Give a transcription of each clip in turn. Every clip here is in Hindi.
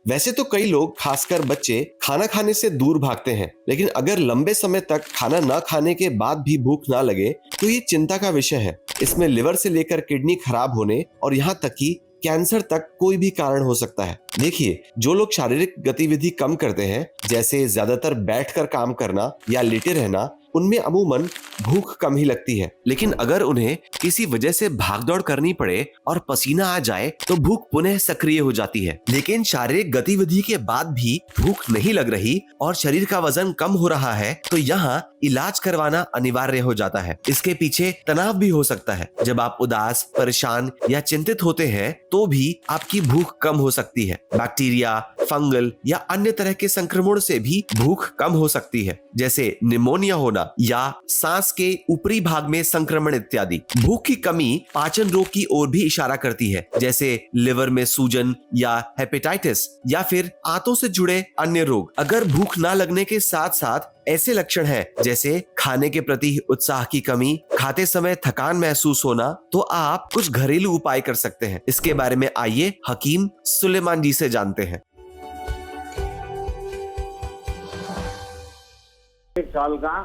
वैसे तो कई लोग, खासकर बच्चे, खाना खाने से दूर भागते हैं, लेकिन अगर लंबे समय तक खाना न खाने के बाद भी भूख ना लगे तो ये चिंता का विषय है। इसमें लिवर से लेकर किडनी खराब होने और यहाँ तक कि कैंसर तक कोई भी कारण हो सकता है। देखिए, जो लोग शारीरिक गतिविधि कम करते हैं, जैसे ज्यादातर बैठकर काम करना या लेटे रहना, उनमें अमूमन भूख कम ही लगती है। लेकिन अगर उन्हें किसी वजह से भागदौड़ करनी पड़े और पसीना आ जाए तो भूख पुनः सक्रिय हो जाती है। लेकिन शारीरिक गतिविधि के बाद भी भूख नहीं लग रही और शरीर का वजन कम हो रहा है तो यहाँ इलाज करवाना अनिवार्य हो जाता है। इसके पीछे तनाव भी हो सकता है। जब आप उदास, परेशान या चिंतित होते हैं तो भी आपकी भूख कम हो सकती है। बैक्टीरिया, फंगल या अन्य तरह के संक्रमण से भी भूख कम हो सकती है, जैसे निमोनिया होना या सांस के ऊपरी भाग में संक्रमण इत्यादि। भूख की कमी पाचन रोग की ओर भी इशारा करती है, जैसे लिवर में सूजन या हेपेटाइटिस या फिर आंतों से जुड़े अन्य रोग। अगर भूख ना लगने के साथ साथ ऐसे लक्षण हैं जैसे खाने के प्रति उत्साह की कमी, खाते समय थकान महसूस होना, तो आप कुछ घरेलू उपाय कर सकते हैं। इसके बारे में आइए हकीम सुलेमान जी से जानते हैं। 1 साल का,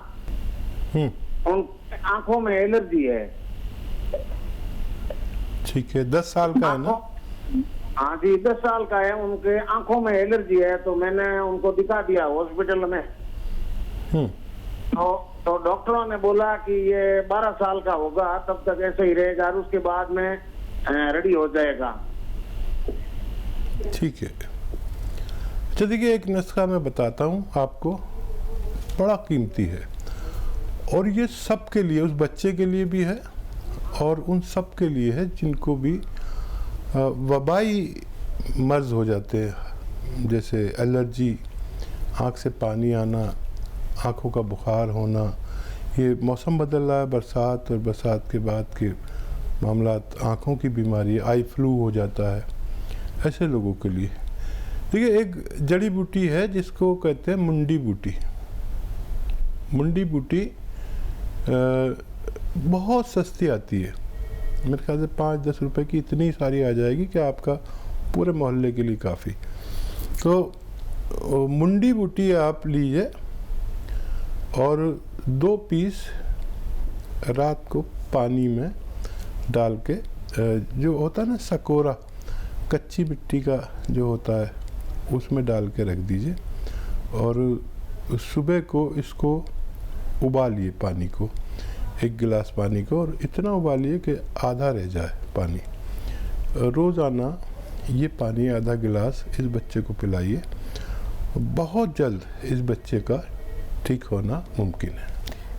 उन आंखों में एलर्जी है। ठीक है, 10 साल का है ना? हाँ जी, 10 साल का है। उनके आंखों में एलर्जी है, तो मैंने उनको दिखा दिया हॉस्पिटल में। तो डॉक्टरों ने बोला कि ये 12 साल का होगा, तब तक ऐसे ही रहेगा और उसके बाद में रेडी हो जाएगा। ठीक है। अच्छा देखिए, एक नुस्खा मैं बताता हूँ आपको, बड़ा कीमती है और ये सबके लिए, उस बच्चे के लिए भी है और उन सब के लिए है जिनको भी वबाई मर्ज हो जाते हैं, जैसे एलर्जी, आँख से पानी आना, आँखों का बुखार होना। ये मौसम बदल रहा है, बरसात और बरसात के बाद के मामलात, आँखों की बीमारी, आई फ्लू हो जाता है, ऐसे लोगों के लिए। देखिए, एक जड़ी बूटी है जिसको कहते हैं मुंडी बूटी। मुंडी बूटी बहुत सस्ती आती है, मेरे ख्याल से 5-10 रुपए की इतनी सारी आ जाएगी कि आपका पूरे मोहल्ले के लिए काफ़ी। तो मुंडी बूटी आप लीजिए और 2 पीस रात को पानी में डाल के, जो होता है ना सकोरा, कच्ची मिट्टी का जो होता है, उसमें डाल के रख दीजिए और सुबह को इसको उबालिए पानी को, 1 गिलास पानी को, और इतना उबालिए कि आधा रह जाए पानी। रोज़ाना ये पानी आधा गिलास इस बच्चे को पिलाइए। बहुत जल्द इस बच्चे का ठीक होना मुमकिन है।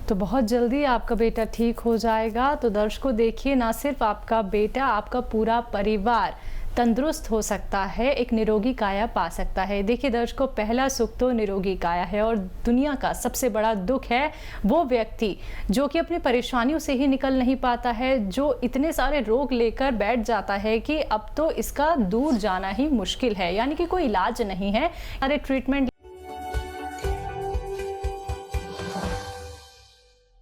तो बहुत जल्दी आपका बेटा ठीक हो जाएगा। तो दर्शकों देखिए, ना सिर्फ आपका बेटा, आपका पूरा परिवार तंदुरुस्त हो सकता है, एक निरोगी काया पा सकता है। देखिए दर्शकों, पहला सुख तो निरोगी काया है और दुनिया का सबसे बड़ा दुख है वो व्यक्ति जो कि अपनी परेशानियों से ही निकल नहीं पाता है, जो इतने सारे रोग लेकर बैठ जाता है कि अब तो इसका दूर जाना ही मुश्किल है, यानी कि कोई इलाज नहीं है। सारे ट्रीटमेंट